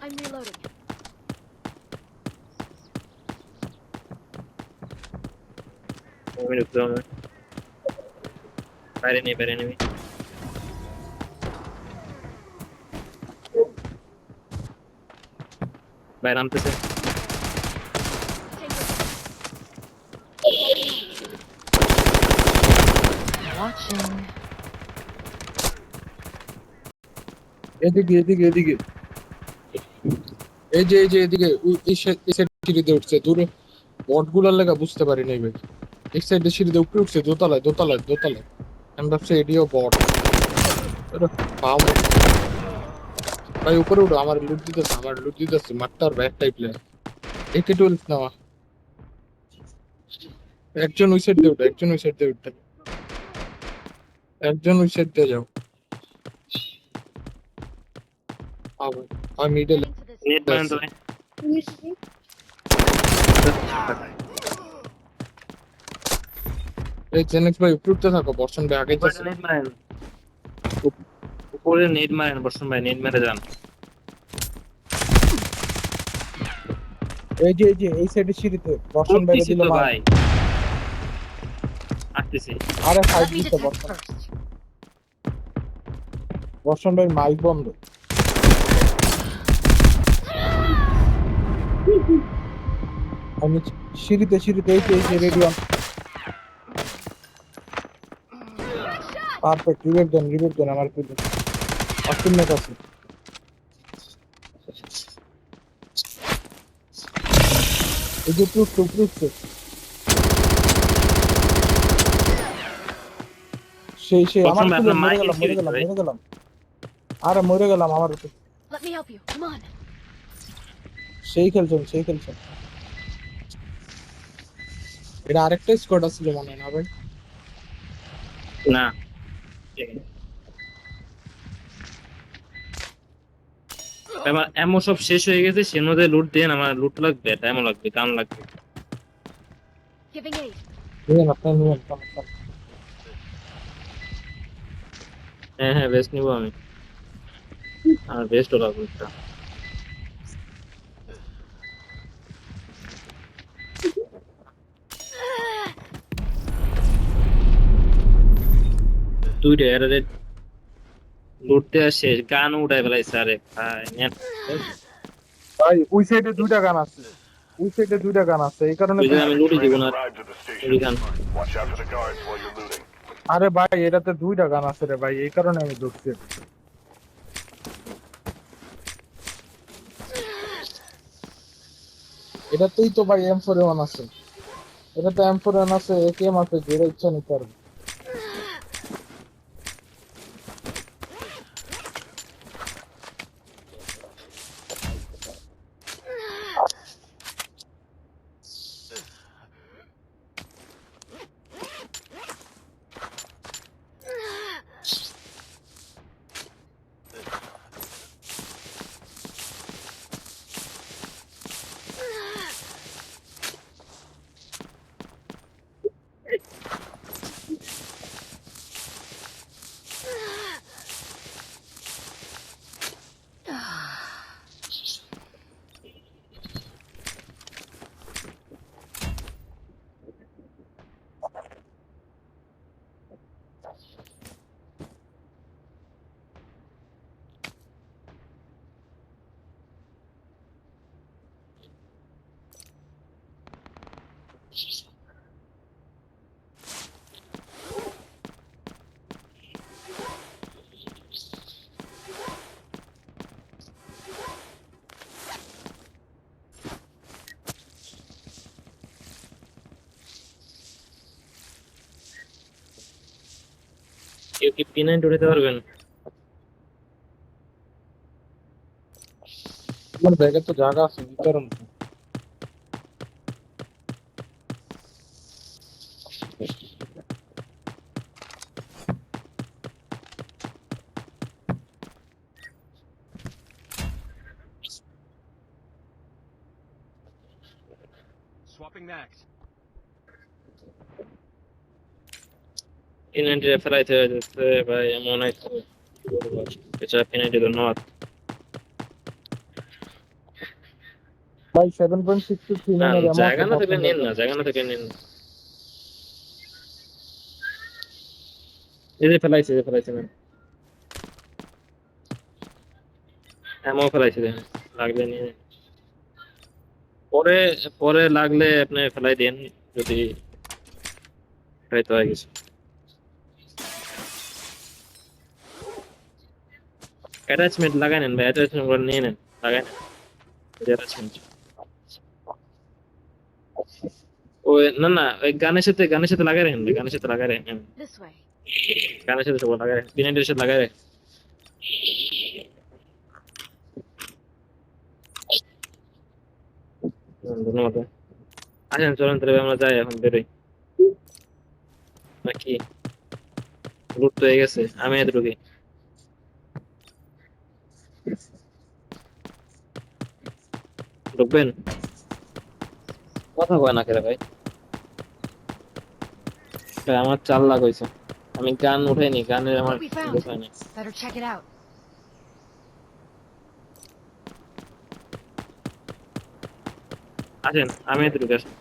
I'm reloading. আমি ঢুকলাম বাইরে নেই বাইরে নামতেছে Watching. এদিকে এদিকে এদিকে এই যে এদিকে এই সাইড সিঁড়িতে উঠছে দূরে বট গুলার লেগা বুঝতে পারি নাই ভাই এই সাইডে সিঁড়িতে উপরে উঠছে দোতলায় আমি ভাবছি এটিও বট ভাই উপরে উঠো আমার লুট দিতেছে মারতে আর ব্যাট টাইপ লাগে একে টুয়েলভ নেওয়া একজন ওই সাইড দিয়ে উঠে একজন ওই সাইড দিয়ে যাও আর middle Heading to this. Net মারেন তো এই জেনেক্স ভাই উপরে উঠতে থাকো বর্ষণ ভাই আগে যাচ্ছে নেট মারেন উপরে নেট মারেন বর্ষণ ভাই নেট মেরে যান এই যে এই সাইডে সিঁড়িতে বর্ষণ ভাই উঠতেছি দিল তো মার ভাই আসতেছি আরে ফাইট Let me দিতে detect first. বর্ষণ ভাই মাইক বন্ধ আমি সিঁড়িতে এই যে রেডি অন পারফেক্ট রিভাইভ দেন আমার কি অস্টিন নেট আছে এই যে উপরে সেই আমার বর্ষণ ভাই আপনার মাইক মরে গেলাম আরে মরে গেলাম আমার উপর Let me help you. Come on. সেই খেলছেন এটা আরেকটা স্কোয়াড আসছিল মনে হয় না ভাই না আমার এমন সব শেষ হয়ে গেছে সে মধ্যে লুট দেন আমার লুট লাগবে টাইমও লাগবে কাম লাগবে Giving aid. নিয়েন হ্যাঁ বেস্ট নিবো আমি আর বেস্ট হলো লুটটা দুইটা এর লুটতে আসে গান উঠাই ফেলাইছে আরে ভাই নেন ভাই ওই সাইডে দুইটা গান আছে এই কারণে ওই যে আমি লুটি দিব Train has না arrived at the লুটি station. গান Watch out for the guards while you're looting. আরে ভাই এটাতে দুইটা গান আছে রে ভাই এই কারণে আমি ধরছি এটাতেই তো ভাই M41 আছে এটাতে M41 আছে AKM আছে যেটা ইচ্ছা নিতে পারবে কেউ কি P9 উঠাতে পারবেন আমার ব্যাগে তো জায়গা আছে ভিতরে Swapping mags. P90 ফেলাইতে হয়েছে ভাই এমন হয়েছে এছাড়া P90 ধন্যবাদ ভাই 7.63 না, এর এমন জায়গা একটা না থাকলে পছন্দ নিন না, জায়গা না থাকলে নিন না। এই যে ফেলাইছে, যে ফেলাইছে না, এমন ফেলাইছে দেখেন, লাগলে নিয়ে নিন। পরে পরে লাগলে আপনি ফেলাই দিন, যদি হয়তো হয়ে গেছে। অ্যাটাচমেন্ট লাগাই নেন ভাই, অ্যাটাচমেন্ট করে নিয়ে নেন, লাগাই নেন অ্যাটাচমেন্ট। ওই না না, ওই গানের সাথে লাগাই রাখেন ভাই, গানের সাথে লাগাই রাখেন, This way. গানের সাথে সব লাগাই রাখেন, পিনাইটের সাথে লাগাই রাখেন। ধন্যবাদ ভাই। আসেন চলেন তাহলে আমরা যাই, এখন বেরোই নাকি? লুট তো হয়ে গেছে, আমি এত ঢুকি। ঢুকবেন? কথা কয় না কেন ভাই? ভাই, আমার 4 লাখ হয়েছে, আমি গান উঠাইনি, গানের আমার What we found. অভ্যাস হয়নি। Better check it out. আসেন, আমি এত ঢুকে আসেন।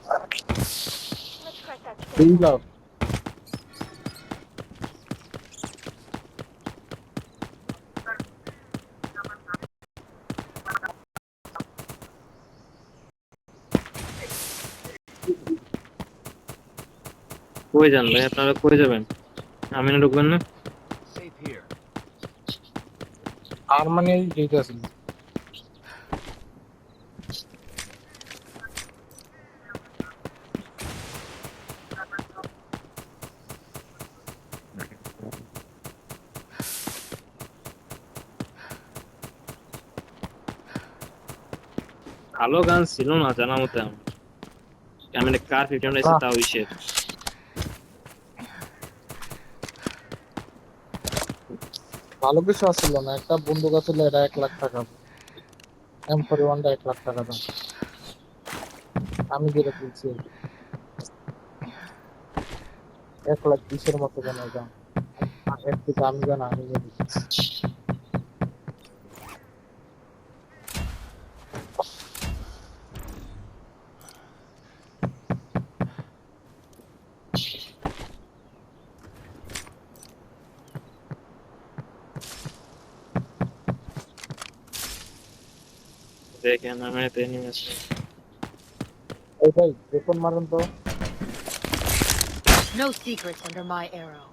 Let's crack that এই safe. লাভ কই যান ভাই, আপনারা কই যাবেন? আমি না ঢুকবেন না? Safe here. আর মানে যেটা আছে ভালো গান ছিল না জানা মতে আমার, আমি একটা কার 51 এসে না, তাও ইসের। ভালো কিছু আসছিল না, একটা বন্দুক আছিল, এটা 1 লাখ টাকা। M41টা 1 লাখ টাকা দাম, আমি যেটা কিনছি 1,20,000 মতো কেন দাম। এর থেকে আমি জানা আমি নিয়ে নিচ্ছি। দেখেন আমি এতে নিয়ে আসি। এই ভাই বেতন মারুন তো। No secrets under my arrow.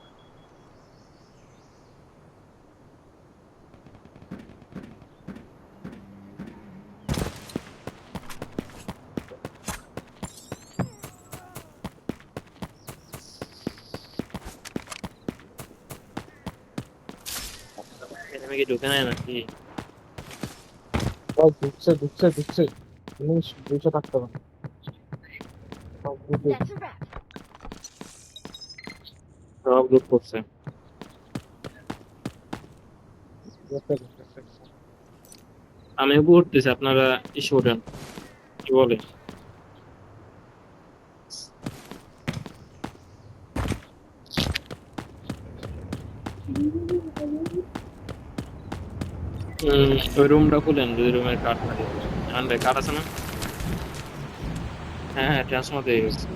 আমি কি ঢুকে নাই নাকি? ভাই ঢুকছে 200 থাকতে পারে। সব ঢুকে That's a wrap. সব লুট করছে। ঢুকছে। আমি উপর উঠতেছি, আপনারা ইসে ওঠেন, কি বলে? ওই রুমটা খুলেন, যদি রুমের কাঠ থাকে। এখন ভাই কাঠ আছে না? হ্যাঁ হ্যাঁ, ট্রান্সফার হয়ে গেছে।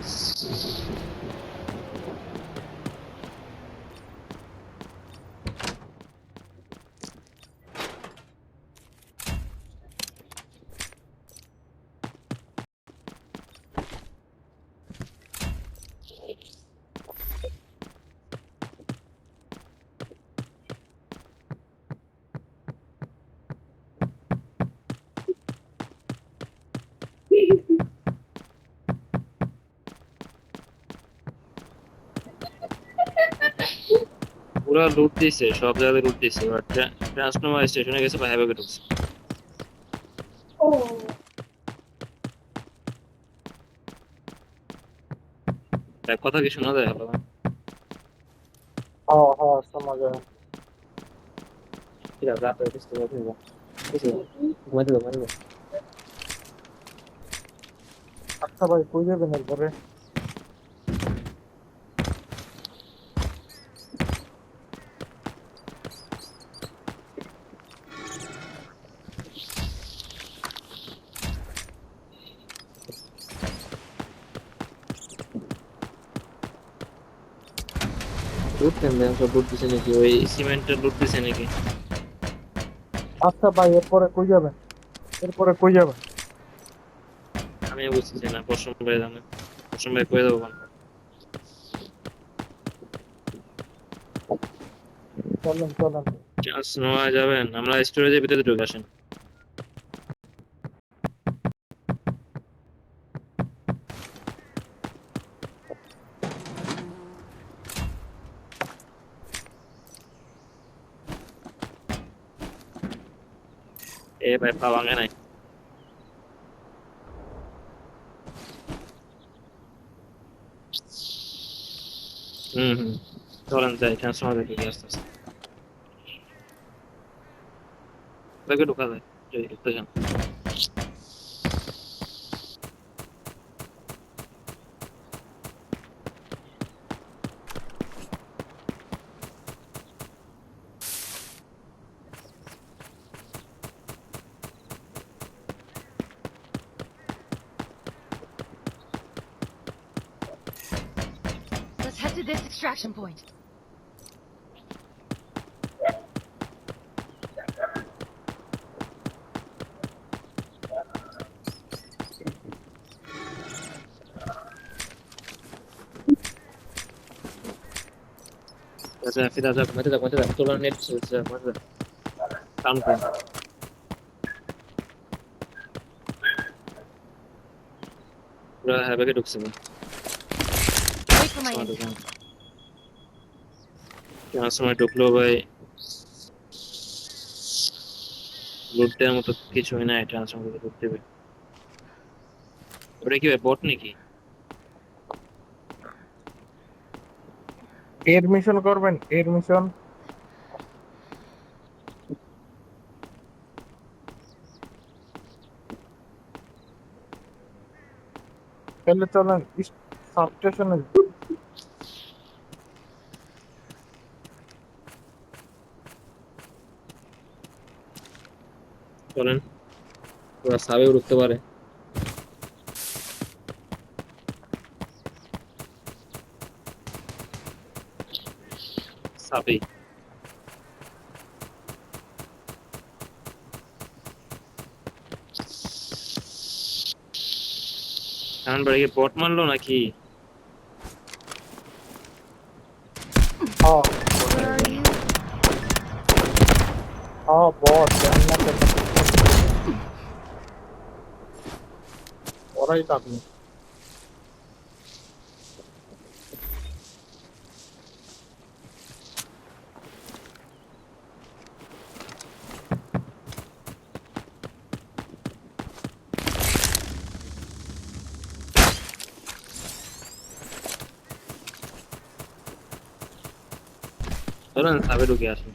পুরা লুট দিছে, সব জায়গায় লুট দিছে। ট্রান্সফর্মার স্টেশনে গেছে বা হ্যাভে ঢুকছে। এক কথা কি শোনা যায়? হলো হ্যাঁ হ্যাঁ শোনা যায়। ঠিক আছে, রাত হয়ে গেছে, ঘুমাইতে যাবো। ঘুমাইতে যাবো, ঘুমাইতে যাবো। আচ্ছা ভাই কই যাবেন এরপরে? লুট কেন দেন সব লুট দিছে নাকি ওই সিমেন্টের লুট দিছে নাকি আচ্ছা ভাই এরপরে কই যাবেন? এরপরে কই যাবেন? আমি বুঝতেছি না পশম ভাই জানে পশম ভাই কয়ে দেবো চলেন চলেন। চান্স নেওয়া যাবেন আমরা স্টোরেজের ভিতরে ঢুকে আসেন এ ভাই পা ভাঙে নাই হুম চলেন যাই ট্রান্সফর্মার ঢুকে আসতে আসতে ব্যাগে ঢোকা যায় যদি ঢুকতে চান Let's head to this extraction point. আচ্ছা ফিরে যাক মেতে যাক তোলার নেট চলছে মেতে যাক কাম করেন পুরো হ্যাঁ ব্যাগে ঢুকছে না Wait for my সময় intel. ঢুকলাম সময় ঢুকলো ভাই লুট দেওয়ার মতো কিছুই নাই ট্রান্সফর্মার ঢুকতে হবে ওটা কি ভাই বট নাকি এর মিশন করবেন, এর মিশন। তাহলে চলেন সাবস্টেশনে। চলেন ওরা সাবেও ঢুকতে পারে সাবে কারণ বাড়ি বট মারলো নাকি হ্যাঁ Where are you? হ্যাঁ বস জান্নাতে ওরাই থাকবে। চলেন সাবে ঢুকে আসুন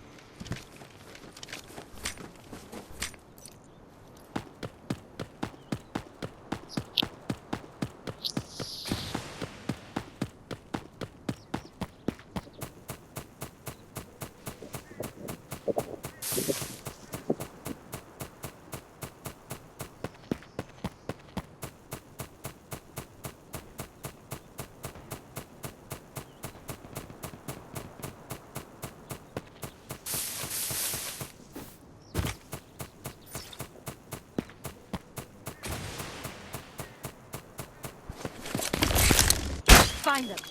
Find them.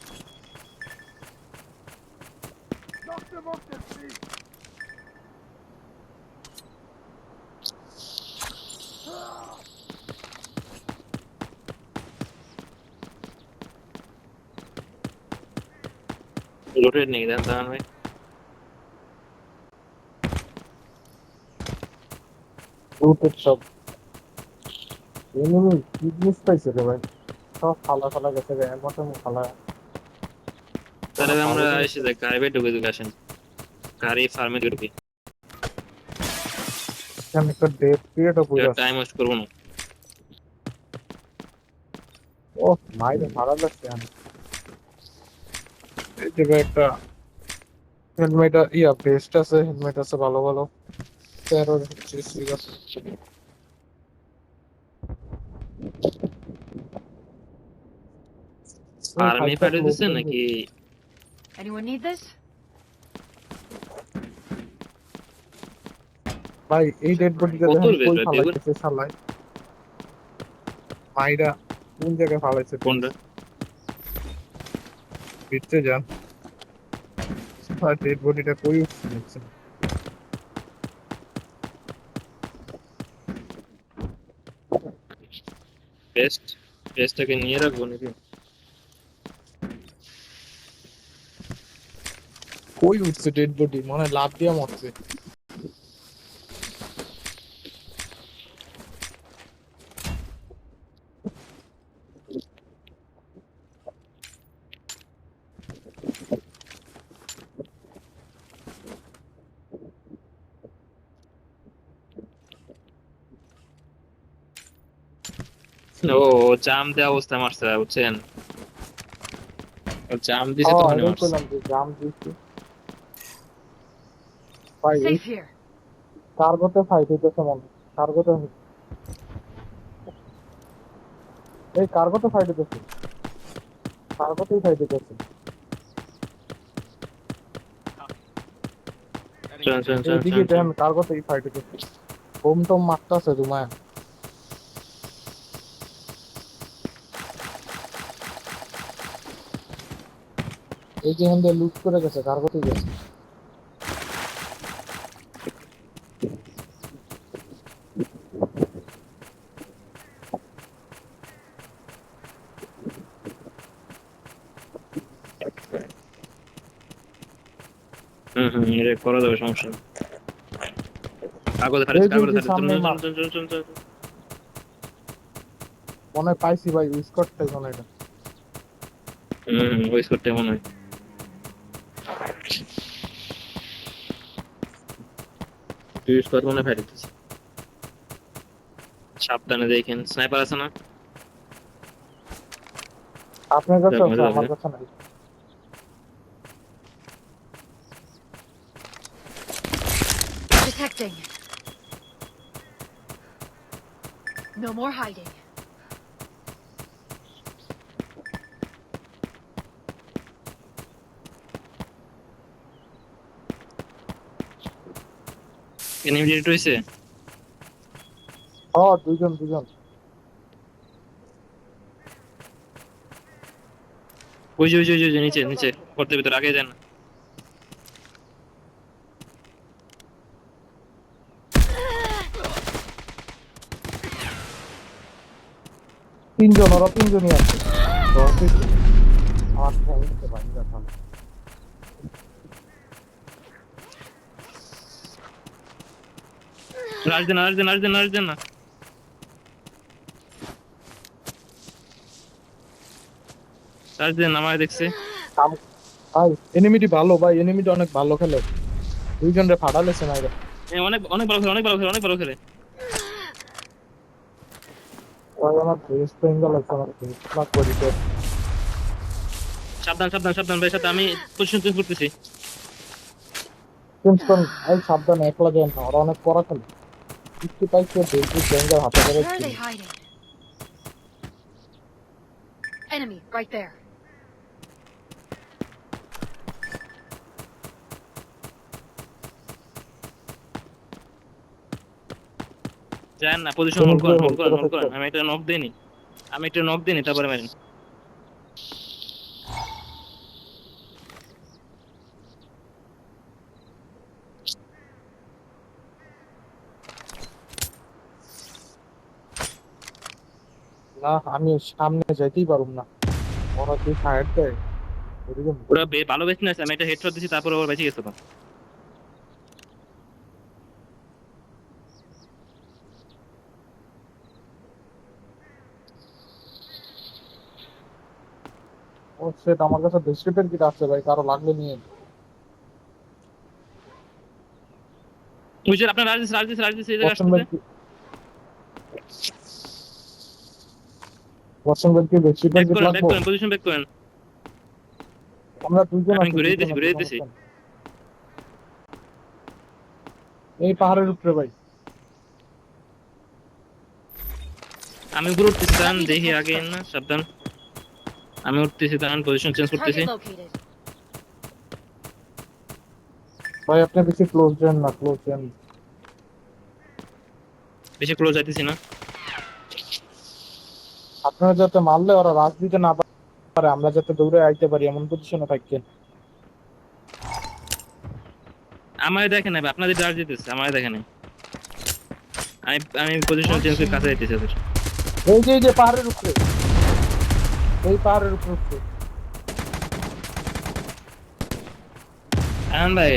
লুটেড নেই দেন দাঁড়ান ভাই রুটের সব এনিমি কি জিনিস পাইছে রে ভাই? সব ফালা ফালা গেছে রে, এর মতন ফালা। তাহলে আমরা ভালো জিনিস এসে যাই গাড়ি ঢুকে আসেন গাড়ি ফার্মে ঢুকবি এখানে একটা ডেট পিরিয়ডও বুঝা। টাইম ওয়েস্ট করবো না ও মাইরে ভালো লাগছে আমি। এই জায়গায় একটা হেলমেট ইয়া বেস্ট আছে, হেলমেট আছে ভালো ভালো 13 ঠিক আছে। আর্মি পাঠিয়ে দিচ্ছে নাকি Anyone need this? ভাই এই ডেড বডিটা কত দেখেন বেশ কই ভাই বেগুন ফালাইছে শালায়, মাইরা কোন জায়গায় ফালাইছে কোনটা ভিতরে যান, আর ডেড বডিটা কই উঠছে দেখছেন? পেস্ট পেস্টটাকে নিয়ে রাখবো নাকি কই উঠছে ডেড বডি, মনে হয় লাফ দিয়া মরছে। ও ও জাম দেওয়া অবস্থায় মারছে বুঝছেন ও জাম দিছে হ্যাঁ তখনই এটাই মারছে কইলাম যে জাম দিচ্ছে। ভাই এই Safe here. কার্গোতে ফাইট হইতেছে মনে হয়। কার্গোতে এই কার্গোতে ফাইট হইতেছে, কার্গোতেই ফাইট হইতেছে। Heading চল in. চল চল এইদিকে চল চল দেখেন কার্গোতেই ফাইট হইতেছে, বোম টম মারতাছে তোমায়। এই যে এখান দিয়ে লুট করে গেছে, কার্গোতেই গেছে। এটা করা যাবে সমস্যা নেই কাগজে এই খারিজ যে কাগজে যে খারিজ চল সামনে চল মার, চল চল চল চল মনে হয় পাইছি ভাই স্কটটাই মনে হয় এটা। ওই স্কোরটা মনে হয় তুই স্কোর মনে হয় ফাইট দিতেছে সাবধানে দেখেন স্নাইপার আছে না আপনার কাছে যাক আছে, মজা আমার হবে কাছে নাই। Detecting. No more hiding. Enemy detect হইছে হ্যাঁ দুজন দুজন। ওই যে নিচে নিচে করতে ভিতর আগে যান তিনজন, ওরা তিনজনই আছে। আমার ফোন থেকে বাইরে থাম। রাজ দেন না রাজ দেন আমায় দেখছে ভাই এনিমিটি ভালো, ভাই এনিমিটি অনেক ভালো খেলে, দুইজন রে ফাটালেছে না এরা। অনেক অনেক ভালো খেলে অনেক ভালো খেলে ভাই আমার ফেস পেঙ্গল আছে, আমার ফেস না করিতে। সাবধান ভাই সাথে আমি পজিশন চেঞ্জ করতেছি কিংস্টন এই সাবধানে, একলা যান না, ওরা অনেক কড়া খেলে। কিস্তি পাইছে বেশি পেঙ্গল হাতে করে। Where are they hiding? Enemy right there. যান না পজিশন হোল্ড করেন আমি একটা নক দেইনি তারপরে মারেন না আমি সামনে যাইতেই পারুম না, ওরা যে ফায়ার দেয় এদিকে। ওরা ভালো বেশ না আমি একটা হেডশট দিছি তারপরে ওর বেঁচে গেছে তো ও সেট, আমার কাছে ডিস্ট্রিক্টের কিট আছে ভাই, কারো লাগলে নিয়ে। ওই যে আপনার রাজদিস এই জায়গায় আসতেছে ওয়াটসন বেড কি ডিস্ট্রিক্টের কিট ব্যাক লাগবে? করেন পজিশন ব্যাক করেন আমরা দুইজন আমি আছি, ঘুরে দুইজন দিতেছি আছি, সমস্যা নেই। এই পাহাড়ের উপরে ভাই। আমি উপরে উঠতেছি দাঁড়ান দেখি আগে না সাবধান আমি উঠতেছি দাঁড়ান পজিশন চেঞ্জ করতেছি Target located. ভাই আপনি বেশি ক্লোজ যান না, ক্লোজ যান। বেশি ক্লোজ যাইতেছি না। আপনারা যাতে মারলে ওরা রাশ দিতে না পারে, আমরা যাতে দৌড়ে আইতে পারি এমন পজিশনে থাকেন। আমায় দেখে নাই, আপনাদের চার্জ দিতেছে, আমায় দেখে নাই। আমি পজিশন চেঞ্জ করে কাছে যাইতেছি ওদের। এই যে পাহাড়ের উপরে, এই পাহাড়ের উপরে উঠছে। আমান ভাই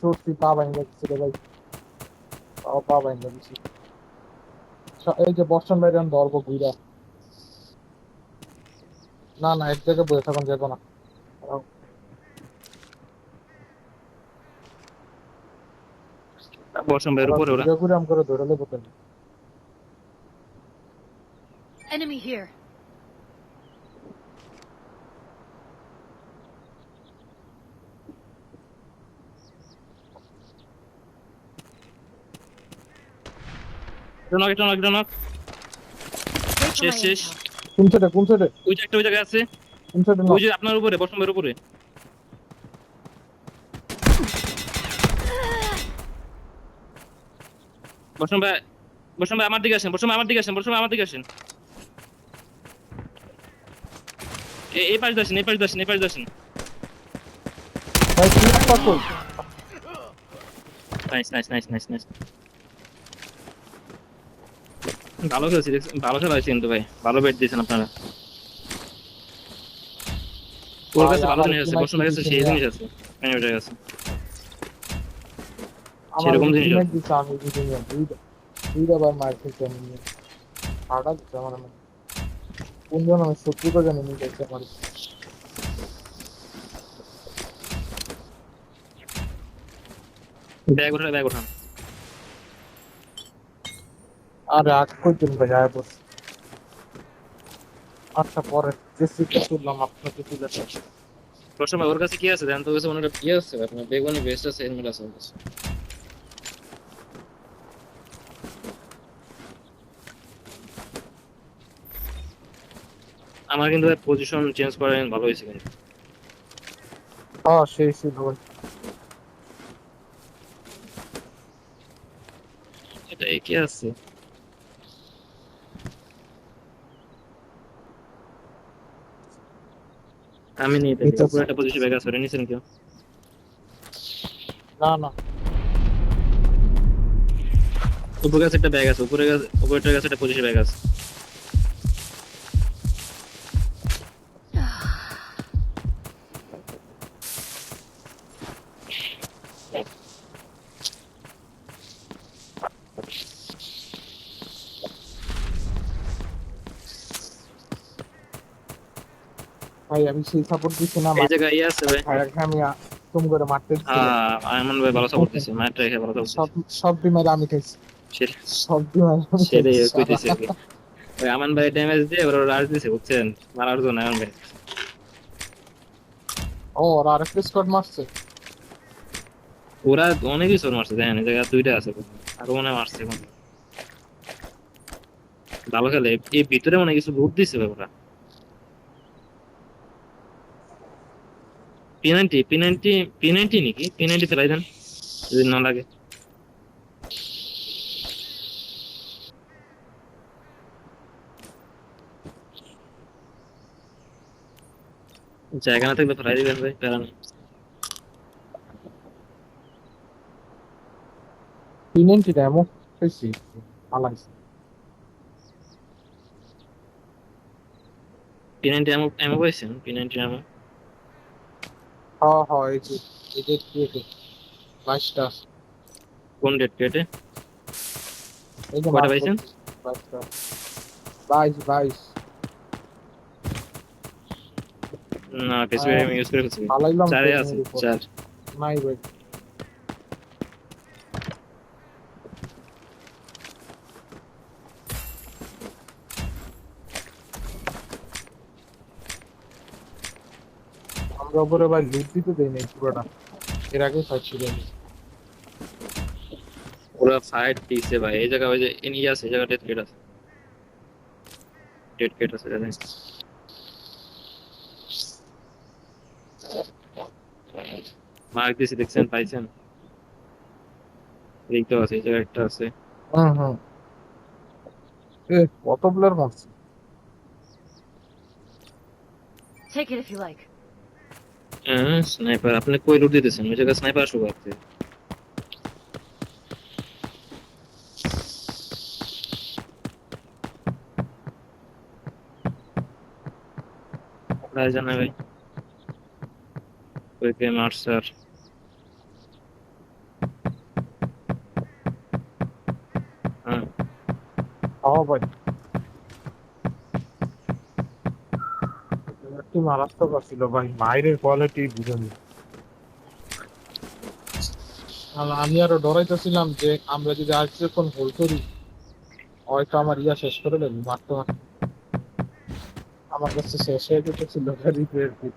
সরছি পা ভাঙে গেছে রে ভাই, পা ভাঙে গেছে। এই যে বর্ষণ বাইরে আমি ধরবো ঘুরা। না এক জায়গায় বসে থাকুন, যাবো না। বর্ষণ ভাইয়ের ওরা উপরে ওরা। ঘুরে ঘুরে আম করে ধরে বোতেন। Enemy here. একটা নক। Wait for my শেষ। intel. কোন সাইডে ওই যে একটা ওই জায়গায় আছে, কোন সাইডে ওই যে আপনার উপরে, বর্ষণ ভাইয়ের উপরে। বর্ষণ ভাই, বর্ষণ ভাই আমার দিকে আসেন, বর্ষণ ভাই আমার দিকে আসেন, বর্ষণ ভাই আমার দিকে আসেন। এই পাশ আসেন, এই পাশ আসেন, এই পাশ আসেন। ভাই কি পাকো? নাইস। ভালো খেলছি, ভালো খেলা হয়েছে কিন্তু ভাই, ভালো বেট দিয়েছেন আপনারা। ওর কাছে ভালো জিনিস আছে, বর্ষণ ভাই কাছে সেই জিনিস আছে, ওইটার কাছে আমার সেরকম জিনিস টিমমেট আছে। দিছে, আমি দুইটা বার মার খেয়েছি আমি। হার্ডা দিচ্ছে আমার। কোনজন আমি শত্রুটা জানি নি দেখছে আমার। ব্যাগ ওঠান। আরে আগ করছেন ভাই, আয় বস। আচ্ছা পরে যে সিটটা তুললাম আপনাকে তুলে। বর্ষণ ভাই ওর কাছে কি আছে জানেন তো? ওর কাছে অনেকটা কি আছে আপনার, বেগুনি বেস্ট আছে, হেলমেট আছে ওর কাছে। আমার কিন্তু পজিশন চেঞ্জ করেন ভালো হয়েছে কিন্তু। হ্যাঁ সেই ছিল ভাই। এটা কি আছে? আমি নিয়ে থাকি নিতেছে। উপরে একটা পজিশন ব্যাগ আছে, ওটা নিছেন কেউ? না উপরে কাছে একটা ব্যাগ আছে, উপরের কাছে একটা পজিশন ব্যাগ আছে। ভাই আমি সেই সাপোর্ট দিচ্ছি না। এই জায়গায় ইয়ে আছে ভাই। ভাইয়াকে আমি তুমি করে মারতে দিচ্ছিল। আয়মান ভাই ভালো সাপোর্ট দিছে, মায়ের রেখে ভালো সাপোর্ট সব দিছে। সব ডিমের আমি খাইছি, সে- সব ডিমের আমি সেটাই খাইছি কইতেছে সারা। আর কি। ওই আমান ভাই ড্যামেজ দিয়ে ওরা রাজ দিছে বুঝছেন, মারার জন্য আমান ভাই। ও ওরা আরেকটা স্কোয়াড মারছে। ওরা অনেকই চোর মারছে, দেখেন এই জায়গায় দুইটা আছে, আরো মনে হয় মারছে এখন। ভালো খেলে, এই ভিতরে মনে হয় কিছু লুট দিছে ভাই ওরা। P90 নাকি P90 ফেলাই দেন যদি না লাগে। জায়গা না থাকলে ফেলাই দিবেন ভাই, প্যারা নেই। P90 ডেমো খাইছি, ভালো লাগছে। P90 এমও পাইছেন? P90 এমও হ্যাঁ এই যে 22টা। কোন ডেট কেটে? এই যে কয়টা মার্ক পাইছেন? করছি 22টা। 22 না কিছু আমি ইউজ করে ফেলছি। পালাইলাম চারে আছে, ট্রেনিংয়ের উপর। চার। নাই ভাই, আমরা উপরে ভাই লুট দিতে দেই নাই পুরোটা, এর আগে পাচ্ছি ভাই। ওরা ফাইট দিছে ভাই এই জায়গা, ওই যে ইয়ে আছে, এই জায়গা ডেট কেট আছে জানেন। মার্ক দিছি দেখছেন, পাইছেন? দেখতে আছে, এই জায়গায় একটা আছে। হুম হুম। এ কত প্লেয়ার মারছে। Take it if you like. হ্যাঁ স্নাইপার, আপনি কই লুট দিতেছেন? ওই জায়গায় স্নাইপার শুরু আছে। কোথায় জানা ভাই, কই কে মারছে আর? হ্যাঁ হ্যাঁ ভাই, কি মারাত্মক ছিল ভাই, মাইরের কোয়ালিটি বুঝেনি। আর আমি আরো ডরাইতেছিলাম যে আমরা যদি আর কিছুক্ষণ হোল্ড করি হয়তো আমার ইয়া শেষ করে দেবে মারতে মারতে। আমার কাছে শেষ হয়ে যেতেছিল রিপেয়ার কিট।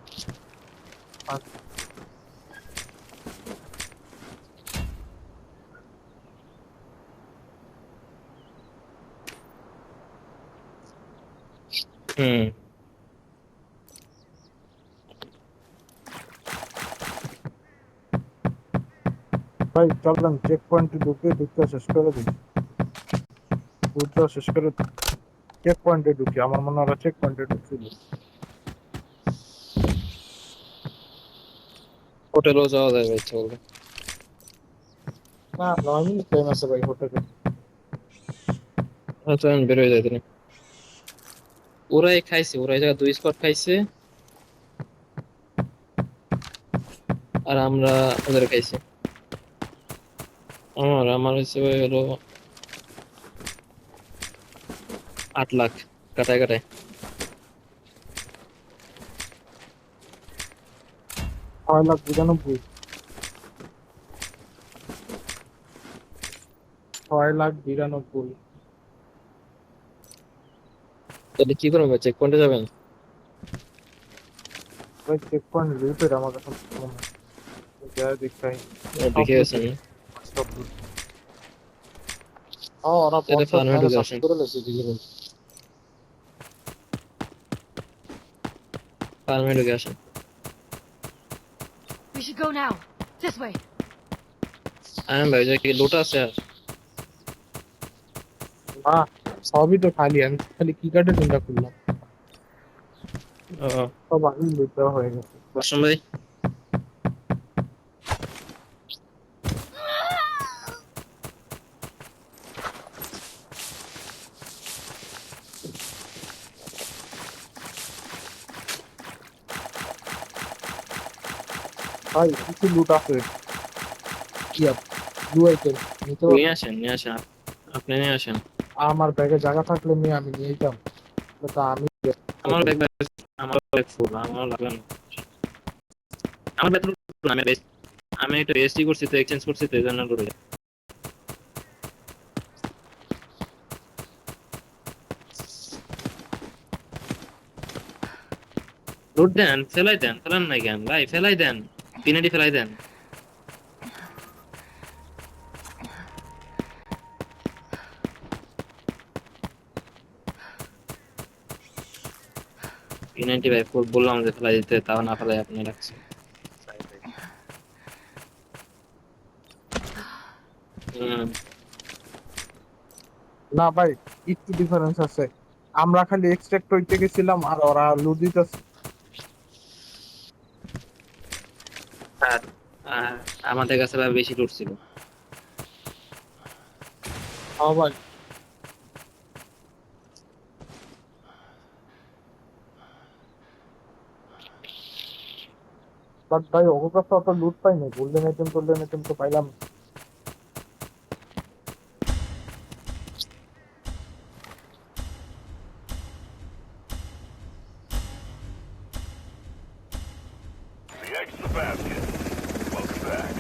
হুম। ভাই চললাম চেক পয়েন্টে ঢুকে ঢুকতে শেষ করে দিই, ঢুকতে শেষ করে চেক পয়েন্টে ঢুকি। আমার মনে হয় চেক পয়েন্টে ঢুকছিল। হোটেলও যাওয়া যায় ভাই, ইচ্ছা করলে। না 9 মিনিট টাইম আছে ভাই হোটেলে। আচ্ছা আমি বের হয়ে যাই। ওরাই খাইছে, ওরা এই জায়গায় 2 স্কোয়াড খাইছে, আর আমরা ওদের খাইছি। আমার হিসেবে হলো 8 লাখ কাটায় কাটায়। 6,92,000, 6,92,000। তাহলে কি করবেন ভাই, চেক পয়েন্টে যাবেন? ভাই চেক পয়েন্ট লুটের আমার কাছে মনে হয় যা দেখাই সব দেখে লুটের, গেছেন? সব লুট। ওরা তাহলে পঞ্চাশ ফার্মে মাইনাস ঢুকে আশি আসেন। করে লেছে দিকে। ফার্মে ঢুকে আসেন। We should go now. This way. ভাই ওই জায়গায় কি লোট আছে আর? না সবই তো খালি, আমি তো খালি কি কার্ডে চিন্তা করলাম, ও, সব আগে লুট দেওয়া হয়ে গেছে। বসুন ভাই। ভাই কিছু লুট আছে, কি ব্লু আইটেম নিতে নিয়ে পারবো? আসেন, নিয়ে আসেন, আপনি নিয়ে আসেন। আমার ব্যাগে জায়গা থাকলে নিয়ে আমি নিয়ে যেতাম, তো আমি আমার ব্যাগ, আমার ব্যাগ ফুল, আমার লাগবে না। আমার ব্যাগ ফুল, আমি একটা রেজিস্ট্রি করছি তো, এক্সচেঞ্জ করছি তো, এই জন্য করে লুট দেন, ফেলাই দেন, ফেলান নাই কেন ভাই, ফেলাই দেন, পিনাটি ফেলাই দেন। পিনাটি ভাই বললাম যে ফেলাই দিতে, তাও না ফেলাই আপনি রাখছেন। হুম। না ভাই, একটু ডিফারেন্স আছে। আমরা খালি এক্সট্রাক্ট হইতে গেছিলাম আর ওরা লুট দিতেছে। আর আর আমাদের কাছে আবার বেশি লুট ছিল। হ্যাঁ ভাই, বাট ভাই ওর কাছে অত লুট পাইনি, গোল্ডেন আইটেম টোল্ডেন আইটেম তো পাইলাম না। The extra basket. Welcome back.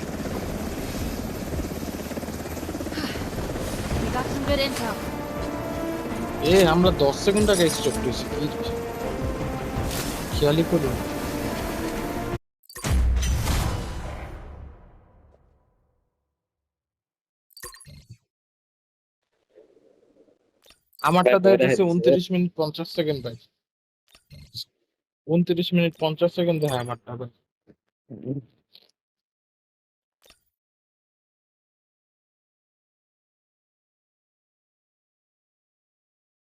We got some good intel. আমরা 10 সেকেন্ড আগে এক্সট্রাক্ট হয়েছি, কি খেয়ালই করি। আমারটা ভাই ভয় দেখাইতেছে দেখাইতেছে। 29 মিনিট 50 সেকেন্ড ভাই, 29 মিনিট 50 সেকেন্ড দেখায় আমারটা ভাই।